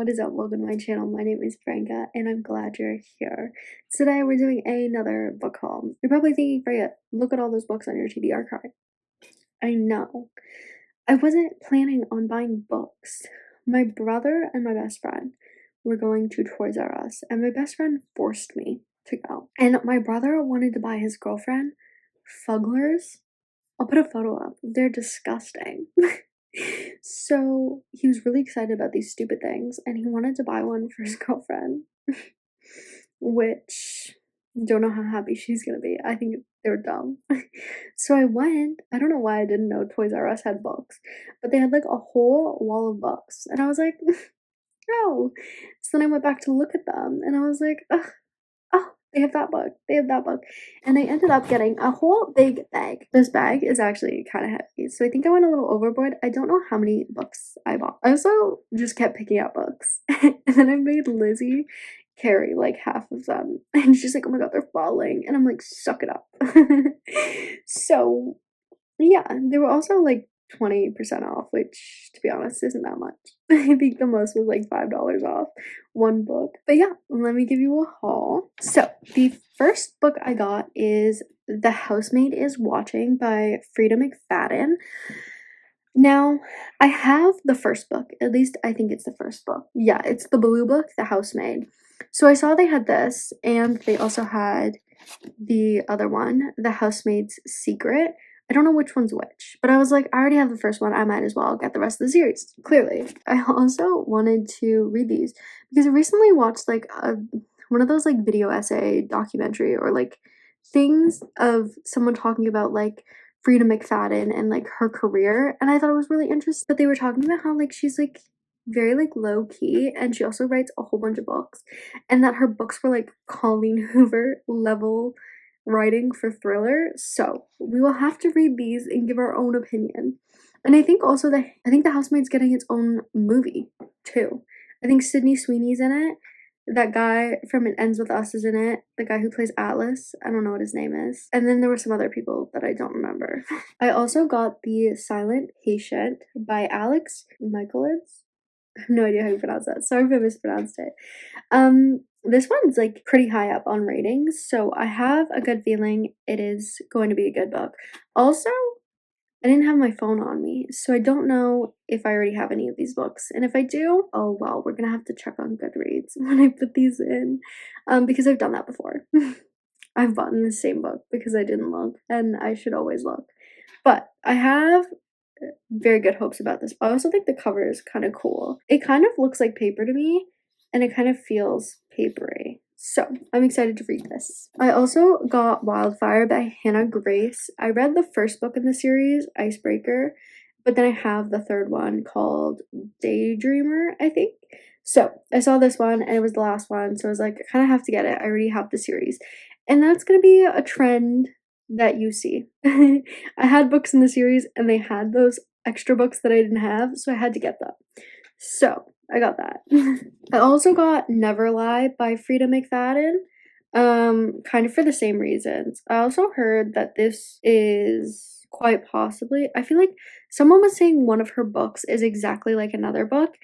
what is up? Welcome to my channel. My name is Franka, and I'm glad you're here. Today we're doing another book haul. You're probably thinking, Freya, look at all those books on your TBR card. I know. I wasn't planning on buying books. My brother and my best friend were going to Toys R Us, and my best friend forced me to go. And my brother wanted to buy his girlfriend Fugglers. I'll put a photo up. They're disgusting. So he was really excited about these stupid things, and he wanted to buy one for his girlfriend, which don't know how happy she's gonna be. I think they're dumb. So I went. I don't know why I didn't know Toys R Us had books, but they had like a whole wall of books, and I was like, oh. So then I went back to look at them, and I was like, ugh. Oh, they have that book. They have that book. And I ended up getting a whole big bag. This bag is actually kind of heavy. So I think I went a little overboard. I don't know how many books I bought. I also just kept picking out books. And then I made Lizzie carry like half of them. And she's like, oh my god, they're falling. And I'm like, suck it up. So yeah, they were also like 20% off, which to be honest isn't that much. I think the most was like $5 off one book. But yeah, let me give you a haul. So the first book I got is The Housemaid is Watching by Frida McFadden. Now, I have the first book. At least I think it's the first book. Yeah, it's the blue book, The Housemaid. So I saw they had this, and they also had the other one, The Housemaid's Secret. I don't know which one's which, but I was like, I already have the first one. I might as well get the rest of the series. Clearly. I also wanted to read these because I recently watched like one of those like video essay documentary or like things of someone talking about like Frida McFadden and like her career, and I thought it was really interesting. But they were talking about how like she's like very like low key, and she also writes a whole bunch of books, and that her books were like Colleen Hoover level writing for thriller. So we will have to read these and give our own opinion. And I think also that The Housemaid's getting its own movie too. I think Sydney Sweeney's in it. That guy from It Ends With Us is in it. The guy who plays Atlas. I don't know what his name is. And then there were some other people that I don't remember. I also got The Silent Patient by Alex Michaelis. I have no idea how you pronounce that. Sorry if I mispronounced it. This one's like pretty high up on ratings, so I have a good feeling it is going to be a good book. Also, I didn't have my phone on me, so I don't know if I already have any of these books. And if I do, oh well, we're gonna have to check on Goodreads when I put these in, because I've done that before. I've bought the same book because I didn't look, and I should always look. But I have very good hopes about this. I also think the cover is kind of cool. It kind of looks like paper to me, and it kind of feels papery. So I'm excited to read this. I also got Wildfire by Hannah Grace. I read the first book in the series, Icebreaker, but then I have the third one called Daydreamer, I think. So I saw this one, and it was the last one, so I was like, I kind of have to get it. I already have the series. And that's going to be a trend that you see. I had books in the series, and they had those extra books that I didn't have, so I had to get them. So I got that. I also got Never Lie by Frida McFadden, kind of for the same reasons. I also heard that this is quite possibly, I feel like someone was saying one of her books is exactly like another book,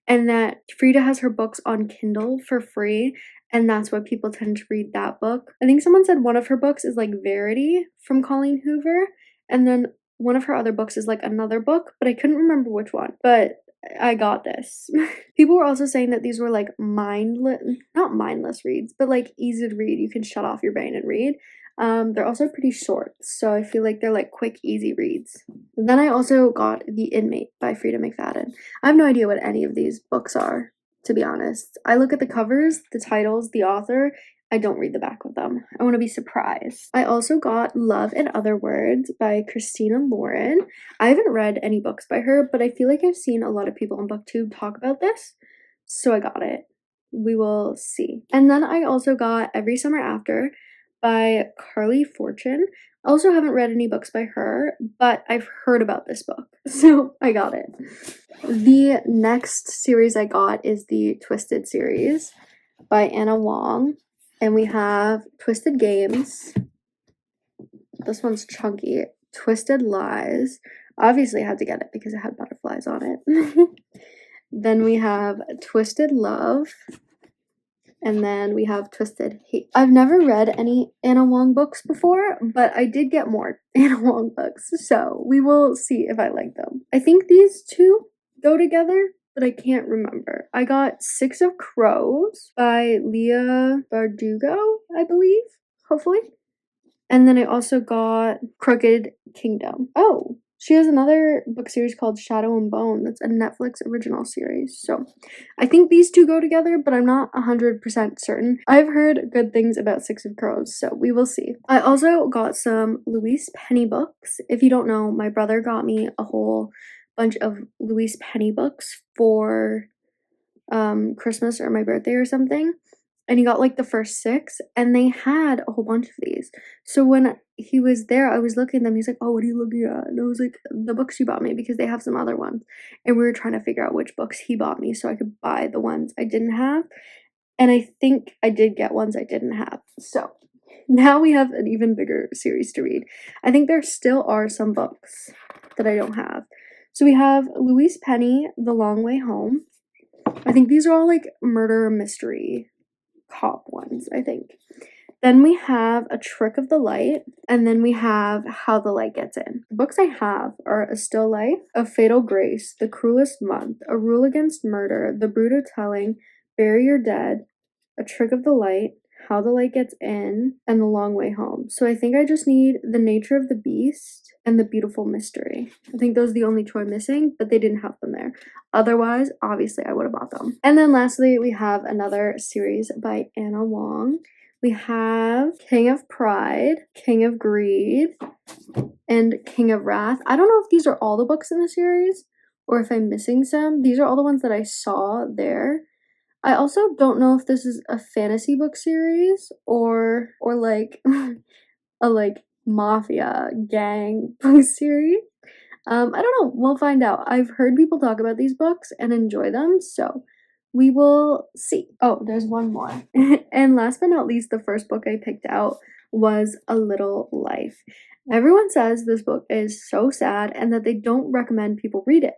and that Frida has her books on Kindle for free, and that's why people tend to read that book. I think someone said one of her books is like Verity from Colleen Hoover, and then one of her other books is like another book, but I couldn't remember which one. But I got this. People were also saying that these were like not mindless reads, but like easy to read. You can shut off your brain and read. They're also pretty short, so I feel like they're like quick, easy reads. And then I also got The Inmate by Frida McFadden. I have no idea what any of these books are, to be honest. I look at the covers, the titles, the author. I don't read the back of them. I want to be surprised. I also got Love and Other Words by Christina Lauren. I haven't read any books by her, but I feel like I've seen a lot of people on Booktube talk about this, so I got it. We will see. And then I also got Every Summer After by Carly Fortune. I also haven't read any books by her, but I've heard about this book, so I got it. The next series I got is the Twisted series by Anna Wong. And we have Twisted Games. This one's chunky. Twisted Lies. Obviously I had to get it because it had butterflies on it. Then we have Twisted Love. And then we have Twisted Hate. I've never read any Anna Wong books before, but I did get more Anna Wong books, so we will see if I like them. I think these two go together, but I can't remember. I got Six of Crows by Leah Bardugo, I believe, hopefully. And then I also got Crooked Kingdom. Oh, she has another book series called Shadow and Bone. That's a Netflix original series. So I think these two go together, but I'm not 100% certain. I've heard good things about Six of Crows, so we will see. I also got some Louise Penny books. If you don't know, my brother got me a whole bunch of Louise Penny books for Christmas or my birthday or something. And he got like the first 6, and they had a whole bunch of these. So when he was there, I was looking at them. He's like, "Oh, what are you looking at?" And I was like, "The books you bought me," because they have some other ones. And we were trying to figure out which books he bought me so I could buy the ones I didn't have. And I think I did get ones I didn't have. So now we have an even bigger series to read. I think there still are some books that I don't have. So we have Louise Penny, The Long Way Home. I think these are all like murder mystery cop ones, I think. Then we have A Trick of the Light, and then we have How the Light Gets In. The books I have are A Still Life, A Fatal Grace, The Cruelest Month, A Rule Against Murder, The Brutal Telling, Bury Your Dead, A Trick of the Light, How the Light Gets In, and The Long Way Home. So I think I just need The Nature of the Beast and The Beautiful Mystery. I think those are the only two I'm missing, but they didn't have them there. Otherwise, obviously, I would have bought them. And then lastly, we have another series by Anna Wong. We have King of Pride, King of Greed, and King of Wrath. I don't know if these are all the books in the series or if I'm missing some. These are all the ones that I saw there. I also don't know if this is a fantasy book series or like a like mafia gang book series. I don't know. We'll find out. I've heard people talk about these books and enjoy them, so we will see. Oh, there's one more. And last but not least, the first book I picked out was A Little Life. Everyone says this book is so sad and that they don't recommend people read it.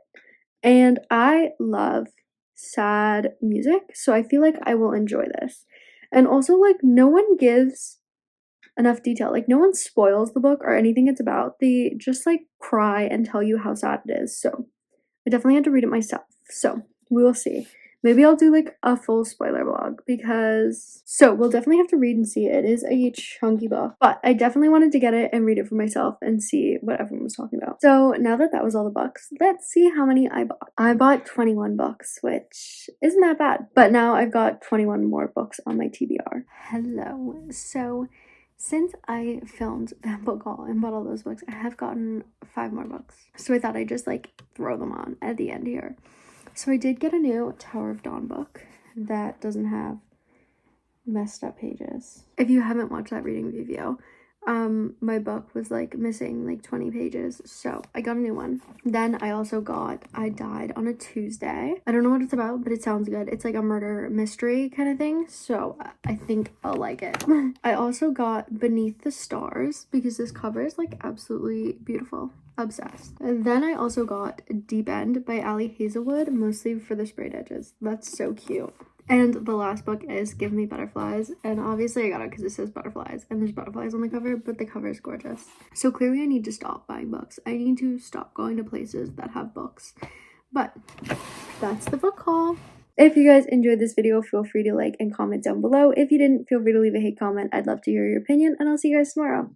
And I love sad music, so I feel like I will enjoy this. And also, like, no one gives enough detail. Like, no one spoils the book or anything it's about. They just like cry and tell you how sad it is. So I definitely had to read it myself. So we will see. Maybe I'll do like a full spoiler vlog because we'll definitely have to read and see it. It is a chunky book, but I definitely wanted to get it and read it for myself and see what everyone was talking about. So now that that was all the books, let's see how many I bought. I bought 21 books, which isn't that bad, but now I've got 21 more books on my TBR. Hello. So since I filmed that book haul and bought all those books, I have gotten 5 more books. So I thought I'd just like throw them on at the end here. So I did get a new Tower of Dawn book that doesn't have messed up pages. If you haven't watched that reading video, my book was like missing like 20 pages, so I got a new one. Then I also got I Died on a Tuesday. I don't know what it's about, but it sounds good. It's like a murder mystery kind of thing, so I think I'll like it. I also got Beneath the Stars because this cover is like absolutely beautiful. Obsessed. And then I also got Deep End by Ali Hazelwood, mostly for the sprayed edges. That's so cute. And the last book is Give Me Butterflies, and obviously I got it because it says butterflies and there's butterflies on the cover, but the cover is gorgeous. So clearly I need to stop buying books. I need to stop going to places that have books. But that's the book haul. If you guys enjoyed this video, feel free to like and comment down below. If you didn't, feel free to leave a hate comment. I'd love to hear your opinion, and I'll see you guys tomorrow.